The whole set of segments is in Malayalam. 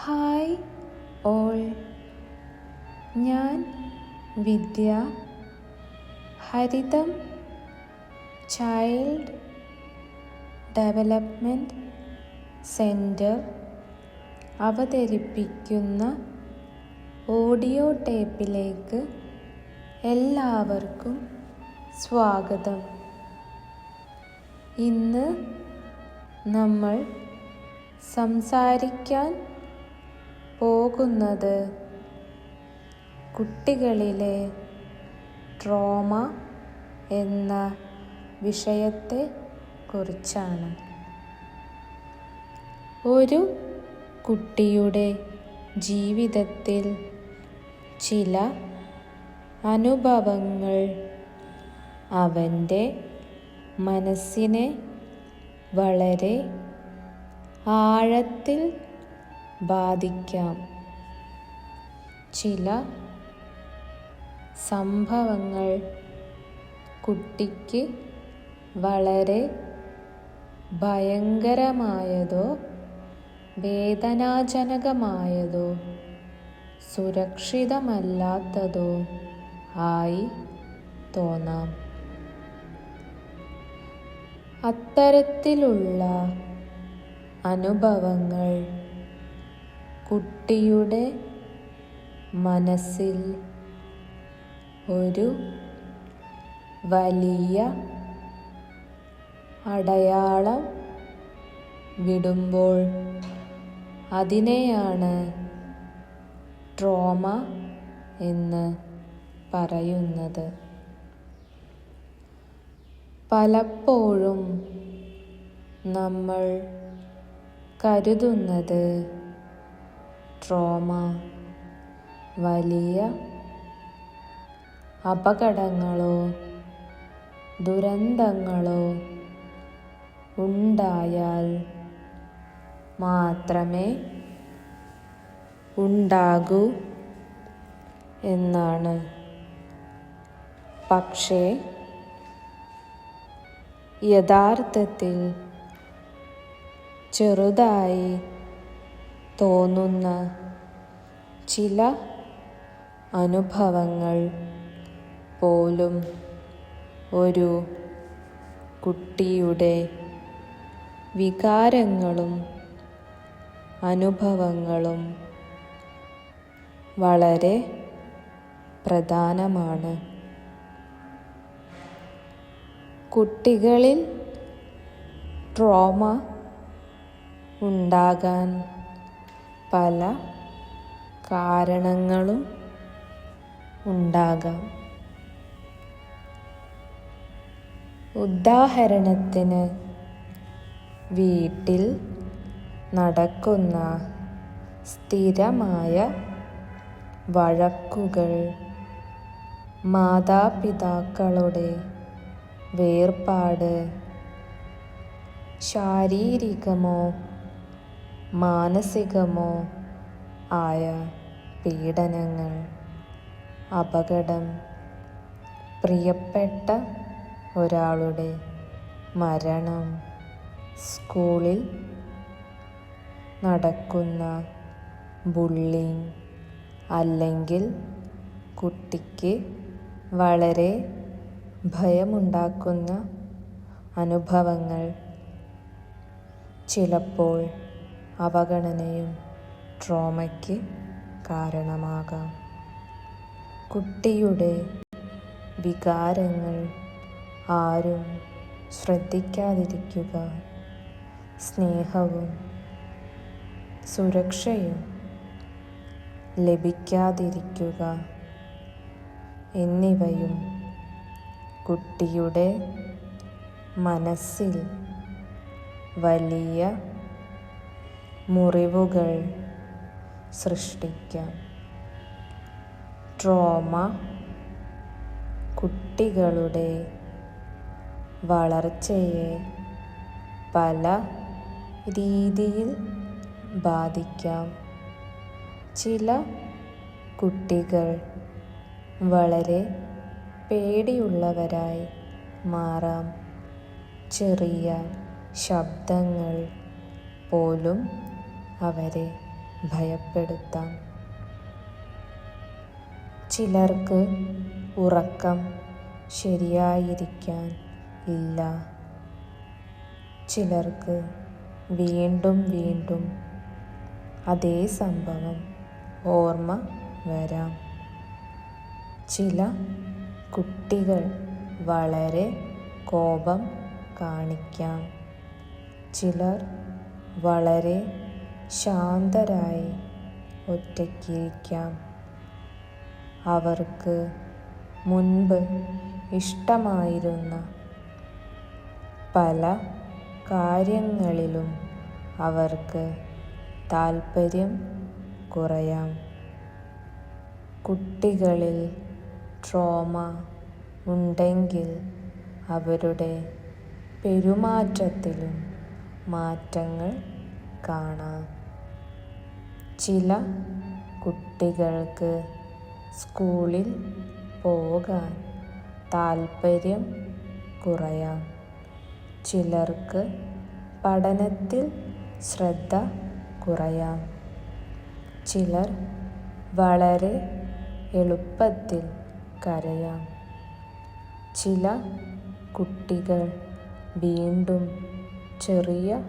ഹായ് ഓൾ, ഞാൻ വിദ്യ. ഹരിതം ചൈൽഡ് ഡെവലപ്മെൻറ്റ് സെൻറ്റർ അവതരിപ്പിക്കുന്ന ഓഡിയോ ടേപ്പിലേക്ക് എല്ലാവർക്കും സ്വാഗതം. ഇന്ന് നമ്മൾ സംസാരിക്കാൻ പോകുന്നത് കുട്ടികളിലെ ട്രോമ എന്ന വിഷയത്തെ കുറിച്ചാണ്. ഒരു കുട്ടിയുടെ ജീവിതത്തിൽ ചില അനുഭവങ്ങൾ അവൻ്റെ മനസ്സിനെ വളരെ ആഴത്തിൽ ബാധിക്കാം. ചില സംഭവങ്ങൾ കുട്ടിക്ക് വളരെ ഭയങ്കരമായതോ വേദനാജനകമായതോ സുരക്ഷിതമല്ലാത്തതോ ആയി തോന്നാം. അത്തരത്തിലുള്ള അനുഭവങ്ങൾ കുട്ടിയുടെ മനസ്സിൽ ഒരു വലിയ അടയാളം വിടുമ്പോൾ അതിനെയാണ് ട്രോമ എന്ന് പറയുന്നത്. പലപ്പോഴും നമ്മൾ കരുതുന്നത് ട്രോമ വലിയ അപകടങ്ങളോ ദുരന്തങ്ങളോ ഉണ്ടായാൽ മാത്രമേ ഉണ്ടാകൂ എന്നാണ്. പക്ഷേ യഥാർത്ഥത്തിൽ ചെറുതായി തോന്നുന്ന ചില അനുഭവങ്ങൾ പോലും ഒരു കുട്ടിയുടെ വികാരങ്ങളും അനുഭവങ്ങളും വളരെ പ്രധാനമാണ്. കുട്ടികളിൽ ട്രോമ ഉണ്ടാകാൻ പല കാരണങ്ങളും ഉണ്ടാകാം. ഉദാഹരണത്തിന്, വീട്ടിൽ നടക്കുന്ന സ്ഥിരമായ വഴക്കുകൾ, മാതാപിതാക്കളുടെ വേർപാട്, ശാരീരികമോ മാനസികമോ ആയ പീഡനങ്ങൾ, അപകടം, പ്രിയപ്പെട്ട ഒരാളുടെ മരണം, സ്കൂളിൽ നടക്കുന്ന ബുള്ളിങ്, അല്ലെങ്കിൽ കുട്ടിക്ക് വളരെ ഭയമുണ്ടാക്കുന്ന അനുഭവങ്ങൾ ചിലപ്പോൾ അവഗണനയും ട്രോമയ്ക്ക് കാരണമാകാം. കുട്ടിയുടെ വികാരങ്ങൾ ആരും ശ്രദ്ധിക്കാതിരിക്കുക, സ്നേഹവും സുരക്ഷയും ലഭിക്കാതിരിക്കുക എന്നിവയും കുട്ടിയുടെ മനസ്സിൽ വലിയ മുറിവുകൾ സൃഷ്ടിക്കാം. ട്രോമ കുട്ടികളുടെ വളർച്ചയെ പല രീതിയിൽ ബാധിക്കാം. ചില കുട്ടികൾ വളരെ പേടിയുള്ളവരായി മാറാം. ചെറിയ ശബ്ദങ്ങൾ പോലും അവരെ ഭയപ്പെടുത്താം. ചിലർക്ക് ഉറക്കം ശരിയായിരിക്കാൻ ഇല്ല. ചിലർക്ക് വീണ്ടും വീണ്ടും അതേ സംഭവം ഓർമ്മ വരാം. ചില കുട്ടികൾ വളരെ കോപം കാണിക്കാം. ചിലർ വളരെ ശാന്തരായി ഒറ്റയ്ക്കിരിക്കാം. അവർക്ക് മുൻപ് ഇഷ്ടമായിരുന്ന പല കാര്യങ്ങളിലും അവർക്ക് താൽപ്പര്യം കുറയാം. കുട്ടികളിൽ ട്രോമ ഉണ്ടെങ്കിൽ അവരുടെ പെരുമാറ്റത്തിലും മാറ്റങ്ങൾ കാണാം. ചില കുട്ടികൾക്ക് സ്കൂളിൽ പോകാൻ താൽപ്പര്യം കുറയാം. ചിലർക്ക് പഠനത്തിൽ ശ്രദ്ധ കുറയാം. ചിലർ വളരെ എളുപ്പത്തിൽ കരയാം. ചില കുട്ടികൾ വീണ്ടും ചെറിയ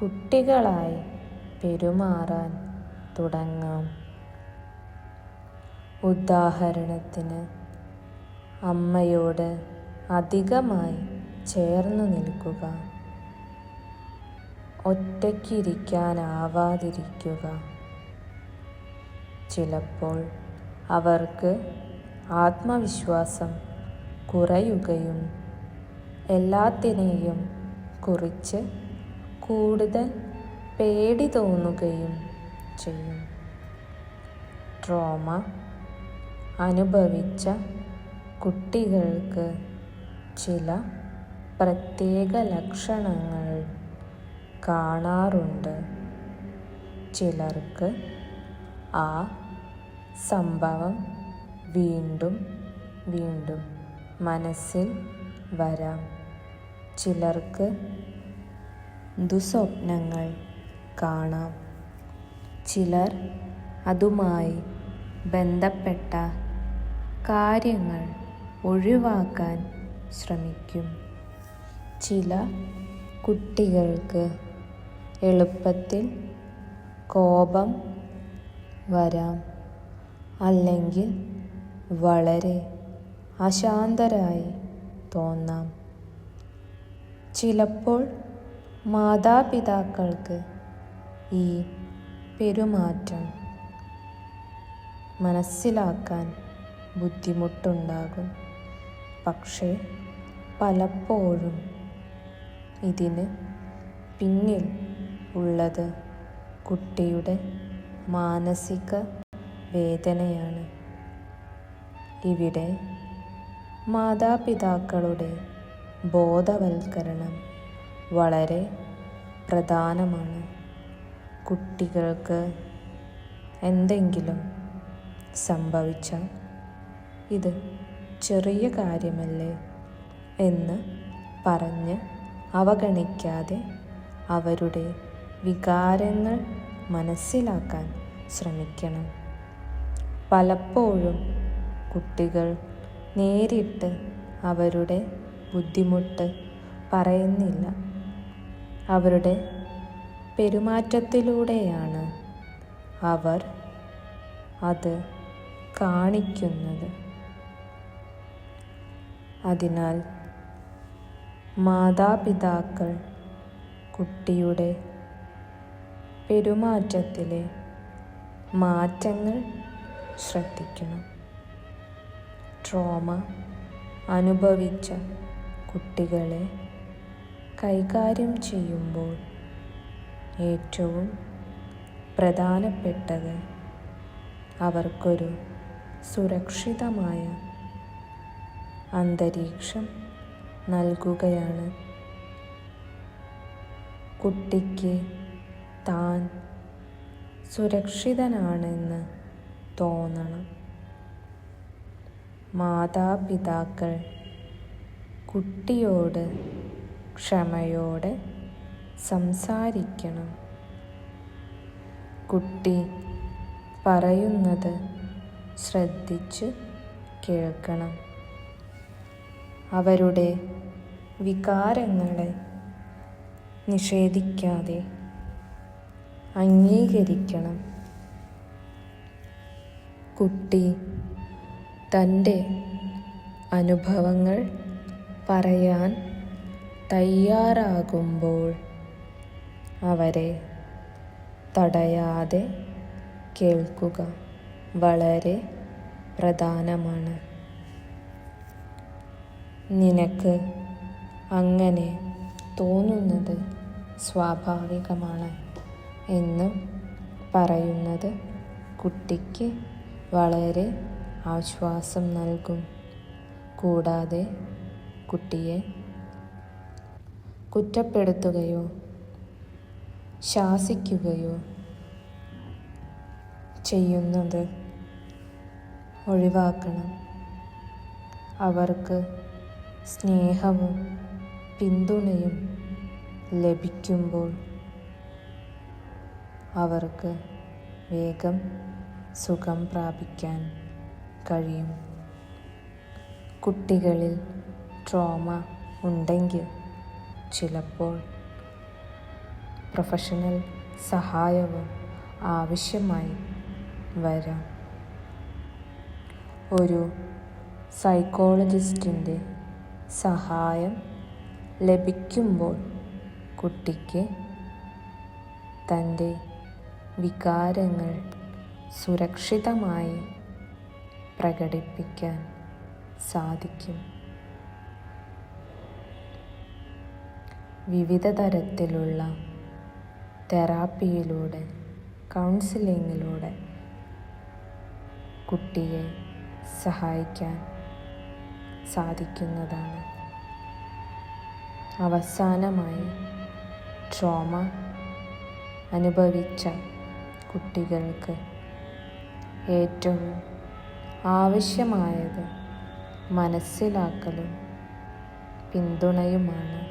കുട്ടികളായി പെരുമാറാൻ തുടങ്ങാം. ഉദാഹരണത്തിന്, അമ്മയോട് അധികമായി ചേർന്ന് നിൽക്കുക, ഒറ്റയ്ക്കിരിക്കാനാവാതിരിക്കുക. ചിലപ്പോൾ അവർക്ക് ആത്മവിശ്വാസം കുറയുകയും എല്ലാത്തിനെയും കുറിച്ച് കൂടുതൽ പേടി തോന്നുകയും ചെയ്യും. ട്രോമ അനുഭവിച്ച കുട്ടികൾക്ക് ചില പ്രത്യേക ലക്ഷണങ്ങൾ കാണാറുണ്ട്. ചിലർക്ക് ആ സംഭവം വീണ്ടും വീണ്ടും മനസ്സിൽ വരാം. ചിലർക്ക് ദുസ്വപ്നങ്ങൾ കാണാം. ചിലർ അതുമായി ബന്ധപ്പെട്ട കാര്യങ്ങൾ ഒഴിവാക്കാൻ ശ്രമിക്കും. ചില കുട്ടികൾക്ക് എളുപ്പത്തിൽ കോപം വരാം, അല്ലെങ്കിൽ വളരെ അശാന്തരായി തോന്നാം. ചിലപ്പോൾ മാതാപിതാക്കൾക്ക് ഈ പെരുമാറ്റം മനസ്സിലാക്കാൻ ബുദ്ധിമുട്ടുണ്ടാകും. പക്ഷേ പലപ്പോഴും ഇതിന് പിന്നിൽ ഉള്ളത് കുട്ടിയുടെ മാനസിക വേദനയാണ്. ഇവിടെ മാതാപിതാക്കളുടെ ബോധവൽക്കരണം വളരെ പ്രധാനമാണ്. കുട്ടികൾക്ക് എന്തെങ്കിലും സംഭവിച്ചാൽ ഇത് ചെറിയ കാര്യമല്ലേ എന്ന് പറഞ്ഞ് അവഗണിക്കാതെ അവരുടെ വികാരങ്ങൾ മനസ്സിലാക്കാൻ ശ്രമിക്കണം. പലപ്പോഴും കുട്ടികൾ നേരിട്ട് അവരുടെ ബുദ്ധിമുട്ട് പറയുന്നില്ല. അവരുടെ പെരുമാറ്റത്തിലൂടെയാണ് അവർ അത് കാണിക്കുന്നത്. അതിനാൽ മാതാപിതാക്കൾ കുട്ടിയുടെ പെരുമാറ്റത്തിലെ മാറ്റങ്ങൾ ശ്രദ്ധിക്കണം. ട്രോമ അനുഭവിച്ച കുട്ടികളെ കൈകാര്യം ചെയ്യുമ്പോൾ ഏറ്റവും പ്രധാനപ്പെട്ടത് അവർക്കൊരു സുരക്ഷിതമായ അന്തരീക്ഷം നൽകുകയാണ്. കുട്ടിക്ക് താൻ സുരക്ഷിതനാണെന്ന് തോന്നണം. മാതാപിതാക്കൾ കുട്ടിയോട് ക്ഷമയോടെ സംസാരിക്കണം. കുട്ടി പറയുന്നത് ശ്രദ്ധിച്ചു കേൾക്കണം. അവരുടെ വികാരങ്ങളെ നിഷേധിക്കാതെ അംഗീകരിക്കണം. കുട്ടി തൻ്റെ അനുഭവങ്ങൾ പറയാൻ തയ്യാറാകുമ്പോൾ അവരെ തടയാതെ കേൾക്കുക വളരെ പ്രധാനമാണ്. നിനക്ക് അങ്ങനെ തോന്നുന്നത് സ്വാഭാവികമാണ് എന്ന് പറയുന്നത് കുട്ടിക്ക് വളരെ ആശ്വാസം നൽകും. കൂടാതെ കുട്ടിയെ കുറ്റപ്പെടുത്തുകയോ ശാസിക്കുകയോ ചെയ്യുന്നത് ഒഴിവാക്കണം. അവർക്ക് സ്നേഹവും പിന്തുണയും ലഭിക്കുമ്പോൾ അവർക്ക് വേഗം സുഖം പ്രാപിക്കാൻ കഴിയും. കുട്ടികളിൽ ട്രോമ ഉണ്ടെങ്കിൽ ചിലപ്പോൾ പ്രൊഫഷണൽ സഹായവും ആവശ്യമായി വരാം. ഒരു സൈക്കോളജിസ്റ്റിൻ്റെ സഹായം ലഭിക്കുമ്പോൾ കുട്ടിക്ക് തൻ്റെ വികാരങ്ങൾ സുരക്ഷിതമായി പ്രകടിപ്പിക്കാൻ സാധിക്കും. വിവിധ തരത്തിലുള്ള തെറാപ്പിയിലൂടെ, കൗൺസിലിങ്ങിലൂടെ കുട്ടിയെ സഹായിക്കാൻ സാധിക്കുന്നതാണ്. അവസാനമായി, ട്രോമ അനുഭവിച്ച കുട്ടികൾക്ക് ഏറ്റവും ആവശ്യമായത് മനസ്സിലാക്കലും പിന്തുണയുമാണ്.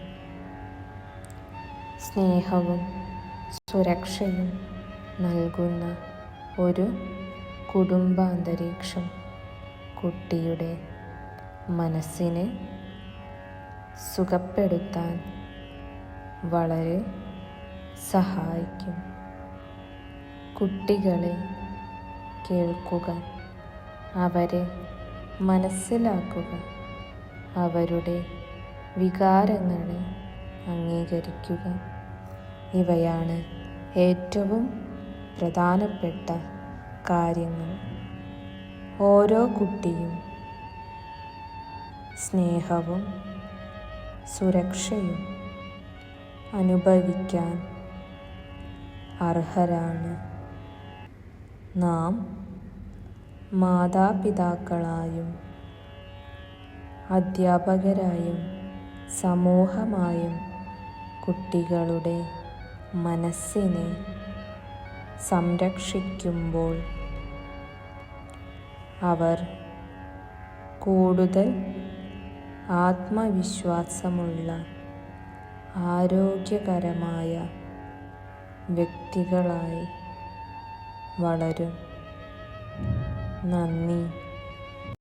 സ്നേഹവും സുരക്ഷയും നൽകുന്ന ഒരു കുടുംബാന്തരീക്ഷം കുട്ടിയുടെ മനസ്സിനെ സുഖപ്പെടുത്താൻ വളരെ സഹായിക്കും. കുട്ടികളെ കേൾക്കുക, അവരെ മനസ്സിലാക്കുക, അവരുടെ വികാരങ്ങളെ അംഗീകരിക്കുക. ഇവയാണ് ഏറ്റവും പ്രധാനപ്പെട്ട കാര്യങ്ങൾ. ഓരോ കുട്ടിയും സ്നേഹവും സുരക്ഷയും അനുഭവിക്കാൻ അർഹരാണ്. നാം മാതാപിതാക്കളായും അധ്യാപകരായും സമൂഹമായും കുട്ടികളുടെ മനസ്സിനെ സംരക്ഷിക്കുമ്പോൾ അവർ കൂടുതൽ ആത്മവിശ്വാസമുള്ള ആരോഗ്യകരമായ വ്യക്തികളായി വളരും. നന്ദി.